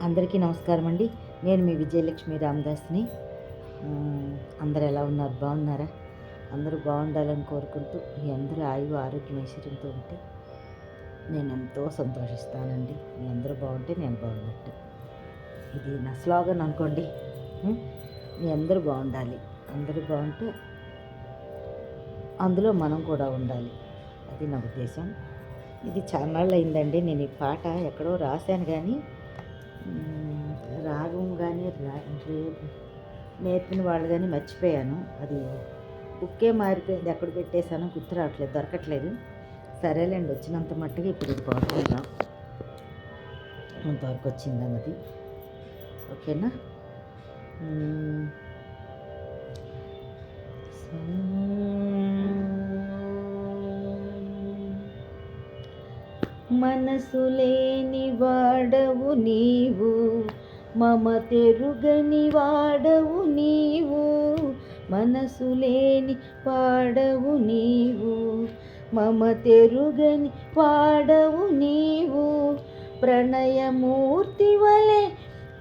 అందరికీ నమస్కారం అండి. నేను మీ విజయలక్ష్మి రామదాస్ని. అందరూ ఎలా ఉన్నారు? బాగున్నారా? అందరూ బాగుండాలని కోరుకుంటూ మీ అందరూ ఆయువు ఆరోగ్యం ఐశ్వర్యంతో ఉంటే నేను ఎంతో సంతోషిస్తానండి. మీ అందరూ బాగుంటే నేను బాగున్నట్టు. ఇది నా స్లోగన్ అనుకోండి. మీ అందరూ బాగుండాలి, అందరూ బాగుంటే అందులో మనం కూడా ఉండాలి. అది నా ఉద్దేశం. ఇది చాలాళ్ళు అయిందండి నేను ఈ పాట ఎక్కడో రాశాను, కానీ రాగం కానీ నేర్పిన వాళ్ళు కానీ మర్చిపోయాను. అది బుక్కే మారిపోయింది, ఎక్కడ పెట్టేశానో గుర్తు రావట్లేదు, దొరకట్లేదు. సరేలేండి, వచ్చినంత మట్టుగా ఇప్పుడు ఇది పాడుకుందాం. అంతవరకు వచ్చిందన్నది ఓకేనా. మనసు లేని వాడవు నీవు, మమ తెరుగని వాడవు నీవు. మనసు లేని వాడవు నీవు, మమ తెరుగని వాడవు నీవు. ప్రణయమూర్తి వలె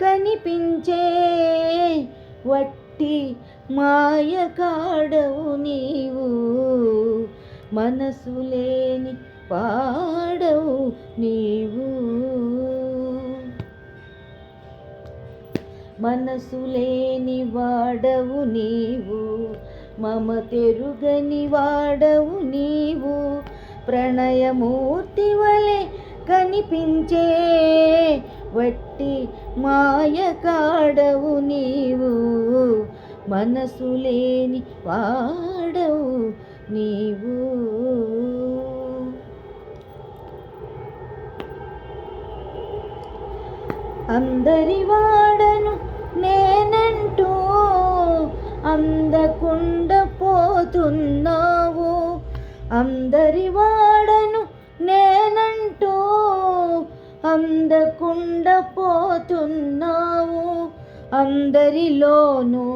కనిపించే వట్టి మాయ కాడవు నీవు. మనసు లేని పాడవు నీవు. మనసు లేని వాడవు నీవు, మమ తెరుగని వాడవు నీవు. ప్రణయమూర్తి వలె కనిపించే వట్టి మాయ కాడవు నీవు. మనసు లేని వాడవు నీవు. అందరి వాడను నేనంటూ అందకుండా పోతున్నావు. అందరి వాడను నేనంటూ అందకుండా పోతున్నావు. అందరిలోనూ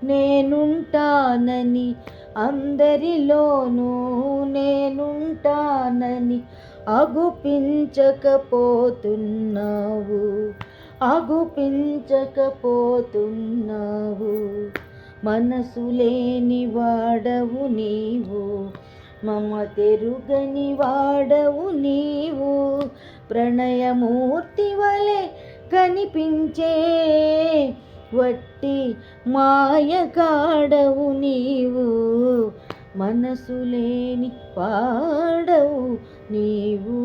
నేనుంటానని, అందరిలోనూ నేనుంటానని అగుపించకపోతున్నావు, అగుపించకపోతున్నావు. మనసు లేని వాడవు నీవు, మమ తెరుగని వాడవు నీవు. ప్రణయమూర్తి వలె కనిపించే వట్టి మాయ కాడవు నీవు. మనసు లేని పాడవు నీవు.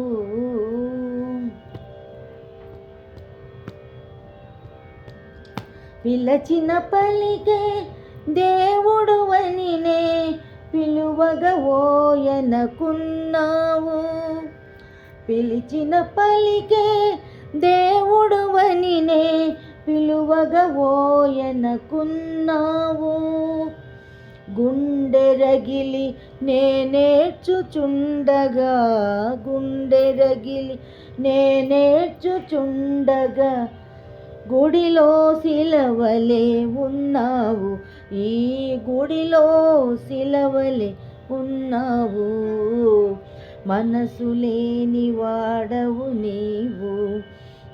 పిలచిన పలికే దేవుడు వనినే పిలువగా ఓయనకున్నావు. పిలిచిన పలికే దేవుడు వనినే పిలువగా ఓయనకున్నావు. గుండె రగిలి నేనేర్చుచుండగా, గుండె రగిలి నేనేర్చుచుండగా గుడిలో శిలవలే ఉన్నావు, ఈ గుడిలో శిలవలే ఉన్నావు. మనసు లేని వాడవు నీవు,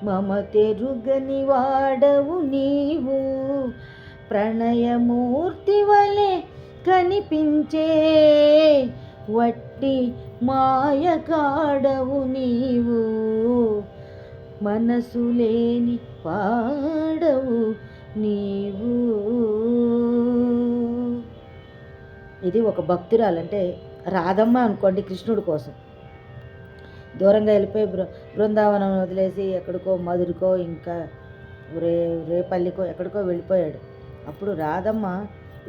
మమ తెరుగని వాడవు నీవు. ప్రణయమూర్తి వలె కనిపించే వట్టి మాయ కాడవు నీవు. మనసు లేని పాడవు నీవు. ఇది ఒక భక్తురాలంటే రాధమ్మ అనుకోండి, కృష్ణుడి కోసం దూరంగా వెళ్ళిపోయి బృందావనం వదిలేసి ఎక్కడికో మధురికో ఇంకా రేపల్లికో ఎక్కడికో వెళ్ళిపోయాడు. అప్పుడు రాధమ్మ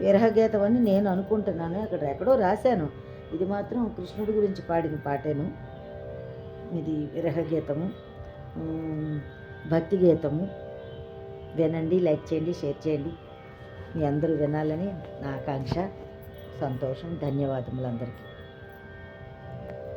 విరహగీతం అని నేను అనుకుంటున్నాను, అక్కడ ఎక్కడో రాశాను. ఇది మాత్రం కృష్ణుడి గురించి పాడిన పాటేను. ఇది విరహగీతము, భక్తి గీతము. వినండి, లైక్ చేయండి, షేర్ చేయండి. మీ అందరూ వినాలని నా ఆకాంక్ష. సంతోషం. ధన్యవాదములు అందరికీ.